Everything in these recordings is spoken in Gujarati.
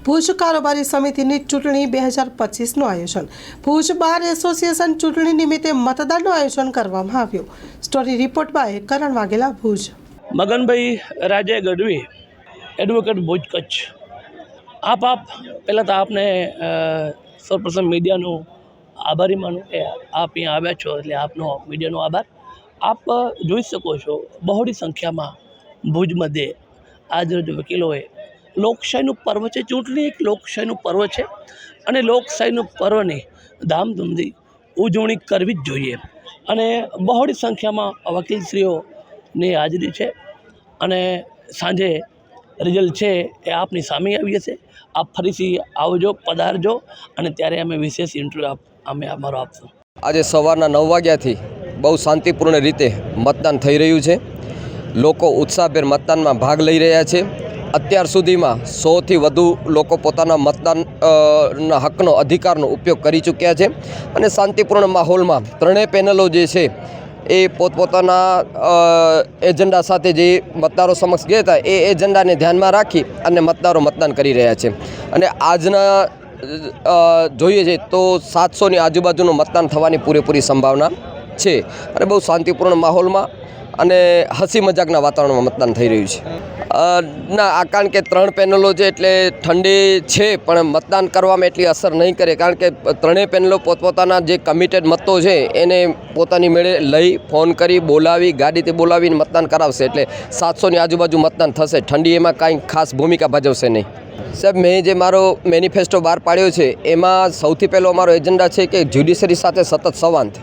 ભુજ કારોબારી સમિતિની ચૂંટણી 2025નું આયોજન। ભુજ બાર એસોસિએશન ચૂંટણી નિમિત્તે મતદાનનું આયોજન કરવામાં આવ્યું। Story report by Karan Vaghela, Bhuj. Maganbhai Raje Gadhvi, advocate Bhuj Kutch. આપ પહેલાં તો આપને સૌપ્રથમ મીડિયાનું આભારી માનું કે આપ અહીંયા આવ્યા છો, એટલે આપનો મીડિયાનો આભાર। આપ જોઈ શકો છો બહોળી સંખ્યામાં ભુજ મધ્યે આજરોજ વકીલોએ લોકશાહીનું પર્વ છે। ચૂંટણી એક લોકશાહીનું પર્વ છે અને લોકશાહીનું પર્વની ધામધૂમથી ઉજવણી કરવી જ જોઈએ અને બહોળી સંખ્યામાં વકીલશ્રીઓની હાજરી છે અને સાંજે રિઝલ્ટ છે એ આપની સામે આવી જશે। આપ ફરીથી આવજો, પધારજો અને ત્યારે અમે વિશેષ ઇન્ટરવ્યૂ અમે અમારો આપશું। આજે સવારના 9 વાગ્યાથી બહુ શાંતિપૂર્ણ રીતે મતદાન થઈ રહ્યું છે। લોકો ઉત્સાહભેર મતદાનમાં ભાગ લઈ રહ્યા છે। અત્યાર સુધીમાં 100થી વધુ લોકો પોતાના મતદાનના હકનો અધિકારનો ઉપયોગ કરી ચૂક્યા છે અને શાંતિપૂર્ણ માહોલમાં ત્રણેય પેનલો જે છે એ પોતપોતાના એજન્ડા સાથે જે મતદારો સમક્ષ ગયા હતા એ એજન્ડાને ધ્યાનમાં રાખી અને મતદારો મતદાન કરી રહ્યા છે અને આજના જોઈએ છે તો 700ની આજુબાજુનું મતદાન થવાની પૂરેપૂરી સંભાવના છે અને બહુ શાંતિપૂર્ણ માહોલમાં અને હસી મજાકના વાતાવરણમાં મતદાન થઈ રહ્યું છે। ના કારણ કે 3 પેનલો છે એટલે ઠંડી છે પણ મતદાન કરવામાં એટલી અસર નહીં કરે, કારણ કે ત્રણેય પેનલો પોતપોતાના જે કમિટેડ મતો છે એને પોતાની મેળે લઈ ફોન કરી બોલાવી ગાડીથી બોલાવીને મતદાન કરાવશે, એટલે 700ની આજુબાજુ મતદાન થશે। ઠંડી એમાં કાંઈ ખાસ ભૂમિકા ભજવશે નહીં। સાહેબ, મેં જે મારો મેનિફેસ્ટો બહાર પાડ્યો છે એમાં સૌથી પહેલો અમારો એજન્ડા છે કે જ્યુડિશરી સાથે સતત સંવાદ,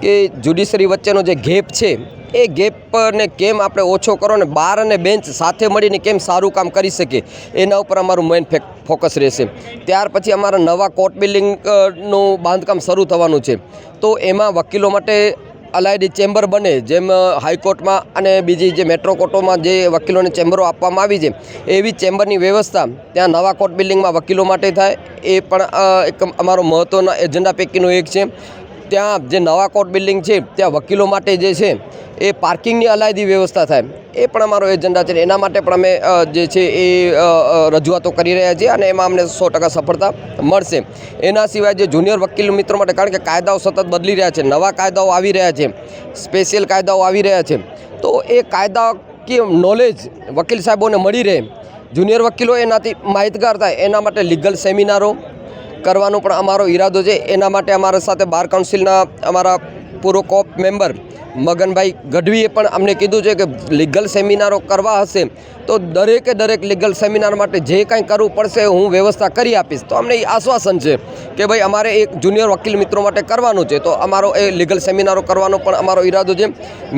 કે જ્યુડિશરી વચ્ચેનો જે ગેપ છે એ ગેપને કેમ આપણે ઓછો કરો ને બાર અને બેન્ચ સાથે મળીને કેમ સારું કામ કરી શકે એના ઉપર અમારું મેઇન ફોકસ રહેશે। ત્યાર પછી અમારા નવા કોર્ટ બિલ્ડિંગનું બાંધકામ શરૂ થવાનું છે, તો એમાં વકીલો માટે અલાયદી ચેમ્બર બને, જેમ હાઈકોર્ટમાં અને બીજી જે મેટ્રો કોર્ટોમાં જે વકીલોને ચેમ્બરો આપવામાં આવી છે એવી ચેમ્બરની વ્યવસ્થા ત્યાં નવા કોર્ટ બિલ્ડિંગમાં વકીલો માટે થાય, એ પણ એક અમારો મહત્ત્વના એજન્ડા પૈકીનું એક છે। ત્યાં જે નવા કોર્ટ બિલ્ડિંગ છે ત્યાં વકીલો માટે જે છે એ પાર્કિંગની અલાયદી વ્યવસ્થા થાય, એ પણ અમારો એજન્ડા છે। એના માટે પણ અમે જે છે એ રજૂઆતો કરી રહ્યા છીએ અને એમાં અમને 100% સફળતા મળશે। એના સિવાય જે જુનિયર વકીલ મિત્રો માટે, કારણ કે કાયદાઓ સતત બદલી રહ્યા છે, નવા કાયદાઓ આવી રહ્યા છે, સ્પેશિયલ કાયદાઓ આવી રહ્યા છે, તો એ કાયદાકીય નોલેજ વકીલ સાહેબોને મળી રહે, જુનિયર વકીલો એનાથી માહિતગાર થાય, એના માટે લીગલ સેમિનારો કરવાનો પણ અમારો ઈરાદો છે। એના માટે અમારા સાથે બાર કાઉન્સિલના અમારા પૂર્વ કોપ મેમ્બર મગનભાઈ ગઢવીએ પણ અમને કીધું છે કે લીગલ સેમિનારો કરવા હશે તો દરેકે દરેક લીગલ સેમિનાર માટે જે કાંઈ કરવું પડશે હું વ્યવસ્થા કરી આપીશ। તો અમને એ આશ્વાસન છે કે ભાઈ અમારે એક જુનિયર વકીલ મિત્રો માટે કરવાનું છે, તો અમારો એ લીગલ સેમિનારો કરવાનો પણ અમારો ઈરાદો છે।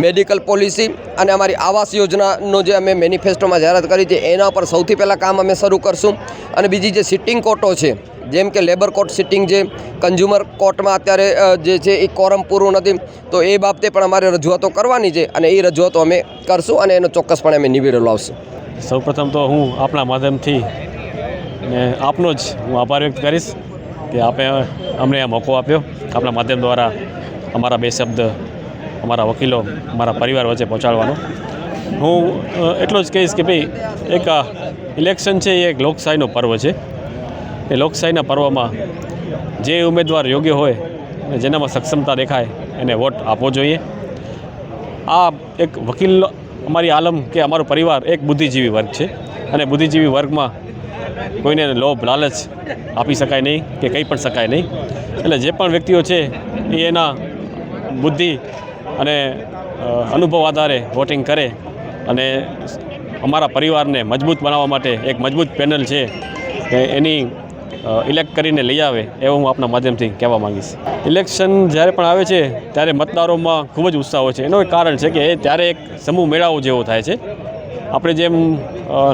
મેડિકલ પોલિસી અને અમારી આવાસ યોજનાનો જે અમે મેનિફેસ્ટોમાં જાહેરાત કરી છે એના ઉપર સૌથી પહેલાં કામ અમે શરૂ કરશું। અને બીજી જે સિટિંગ કોર્ટો છે, જેમ કે લેબર કોર્ટ સિટિંગ છે, કન્ઝ્યુમર કોર્ટમાં અત્યારે જે છે એ કોરમ પૂરું નથી, તો એ બાબતે પણ અમારે રજૂઆતો કરવાની છે અને એ રજૂઆતો અમે કરશું અને એનો ચોક્કસપણે અમે નિવેડો લાવશું। સૌપ્રથમ તો હું આપના માધ્યમથી ને આપનો જ હું આભાર વ્યક્ત કરીશ કે આપે અમને આ મોકો આપ્યો, આપના માધ્યમ દ્વારા અમારા 2 શબ્દ અમારા વકીલો, અમારા પરિવાર વચ્ચે પહોંચાડવાનો। હું એટલો જ કહીશ કે ભાઈ એક ઇલેક્શન છે એ એક લોકશાહીનો પર્વ છે। એ લોકશાહીના પર્વમાં જે ઉમેદવાર યોગ્ય હોય અને જેનામાં સક્ષમતા દેખાય એને વોટ આપવો જોઈએ। આ એક વકીલ અમારી આલમ કે અમારો પરિવાર એક બુદ્ધિજીવી વર્ગ છે અને બુદ્ધિજીવી વર્ગમાં કોઈને લોભ લાલચ આપી શકાય નહીં કે કંઈ પણ શકાય નહીં, એટલે જે પણ વ્યક્તિઓ છે એ એના બુદ્ધિ અને અનુભવ આધારે વોટિંગ કરે અને અમારા પરિવારને મજબૂત બનાવવા માટે એક મજબૂત પેનલ છે એની ઇલેક્ટ કરીને લઈ આવે એવું હું આપના માધ્યમથી કહેવા માંગીશ। ઇલેક્શન જ્યારે પણ આવે છે ત્યારે મતદારોમાં ખૂબ જ ઉત્સાહ હોય છે। એનું એક કારણ છે કે એ ત્યારે એક સમૂહ મેળાવો જેવો થાય છે। આપણે જેમ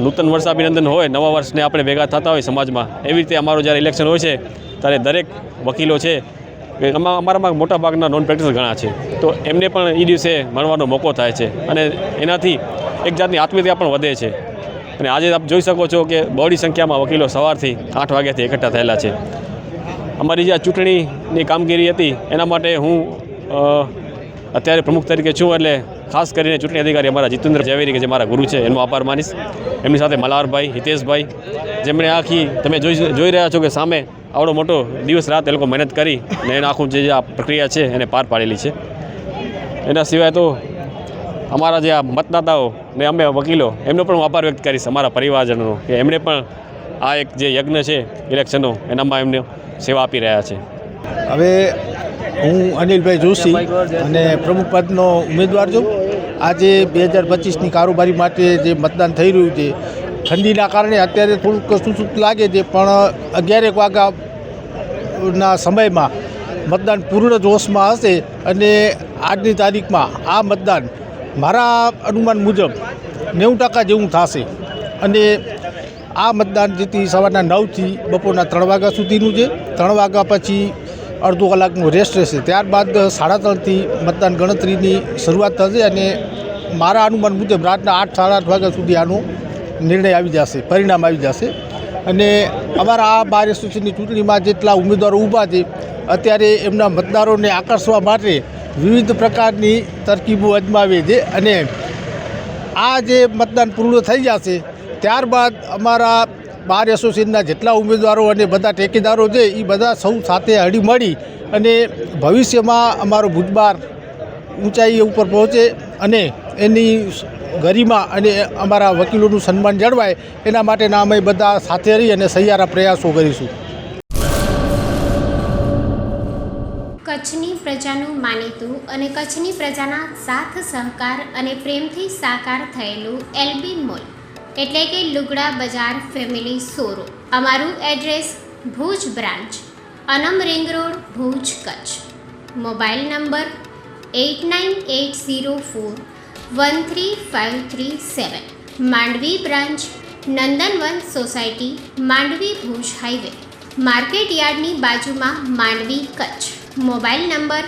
નૂતન વર્ષાભિનંદન હોય, નવા વર્ષને આપણે ભેગા થતા હોય સમાજમાં, એવી રીતે અમારું જ્યારે ઇલેક્શન હોય છે ત્યારે દરેક વકીલો છે અમારામાં મોટાભાગના નોન પ્રેક્ટિસ ઘણા છે, તો એમને પણ એ દિવસે મળવાનો મોકો થાય છે અને એનાથી એક જાતની આત્મીયતા પણ વધે છે। અને આજે આપ જોઈ શકો છો કે બહોળી સંખ્યામાં વકીલો સવારથી 8 વાગ્યાથી એકઠા થયેલા છે। અમારી જે આ ચૂંટણીની કામગીરી હતી એના માટે હું અત્યારે પ્રમુખ તરીકે છું, એટલે ખાસ કરીને ચૂંટણી અધિકારી અમારા જીતેન્દ્ર ઝવેરી કે જે મારા ગુરુ છે એનો આભાર માનીશ. એમની સાથે મલ્હારભાઈ, હિતેશભાઈ, જેમણે આખી તમે જોઈ રહ્યા છો કે સામે આવડો મોટો દિવસ રાત એ લોકો મહેનત કરી અને એને આખું જે આ પ્રક્રિયા છે એને પાર પાડેલી છે. એના સિવાય તો અમારા જે આ મતદાતાઓ ને અમે વકીલો એમનો પણ હું આભાર વ્યક્ત કરીશ, અમારા પરિવારજનોનો, કે એમણે પણ આ એક જે યજ્ઞ છે ઇલેક્શનનો એનામાં એમને સેવા આપી રહ્યા છે. હવે હું અનિલભાઈ જોશી અને પ્રમુખ પદનો ઉમેદવાર છું. આજે 2025ની કારોબારી માટે જે મતદાન થઈ રહ્યું છે, ઠંડીના કારણે અત્યારે થોડુંક સુસુત લાગે છે, પણ 11 વાગ્યાના સમયમાં મતદાન પૂર્ણ જોશમાં હશે અને આજની તારીખમાં આ મતદાન મારા અનુમાન મુજબ 90% જેવું થશે. અને આ મતદાન જેથી સવારના 9થી બપોરના 3 વાગ્યા સુધીનું છે. 3 વાગ્યા પછી અડધો કલાકનું રેસ્ટ રહેશે. ત્યારબાદ 3:30થી મતદાન ગણતરીની શરૂઆત થશે અને મારા અનુમાન મુજબ રાતના 8, 8:30 વાગ્યા સુધી આનો નિર્ણય આવી જશે, પરિણામ આવી જશે. અને અમારા આ બાર એસોસિએશનની ચૂંટણીમાં જેટલા ઉમેદવારો ઊભા છે, અત્યારે એમના મતદારોને આકર્ષવા માટે વિવિધ પ્રકારની તરકીબો અજમાવે છે. અને આ જે મતદાન પૂર્ણ થઈ જશે ત્યારબાદ અમારા બાર એસોસિએશનના જેટલા ઉમેદવારો અને બધા ટેકેદારો છે એ બધા સૌ સાથે હળી મળી અને ભવિષ્યમાં અમારો ભૂતબાર ઊંચાઈ ઉપર પહોંચે અને એની ગરિમા અને અમારા વકીલોનું સન્માન જળવાય એના માટેના અમે બધા સાથે રહી અને સહિયારા પ્રયાસો કરીશું. કચ્છની પ્રજાનું માનીતું અને કચ્છની પ્રજાના સાથ સહકાર અને પ્રેમથી સાકાર થયેલું એલબી મોલ એટલે કે લુગડા બજાર ફેમિલી શોરૂમ. અમારું address Bhuj branch, Anam ring road, Bhuj, Kutch. Mobile number 8980413537. Mandvi branch, Nandanvan society, Mandvi, Bhuj highway, market યાર્ડની બાજુમાં, માંડવી, કચ્છ. Mobile number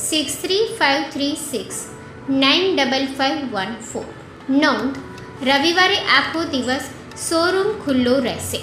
6353695514. નોંધ: રવિવારે આખો દિવસ શોરૂમ ખુલ્લો રહેશે.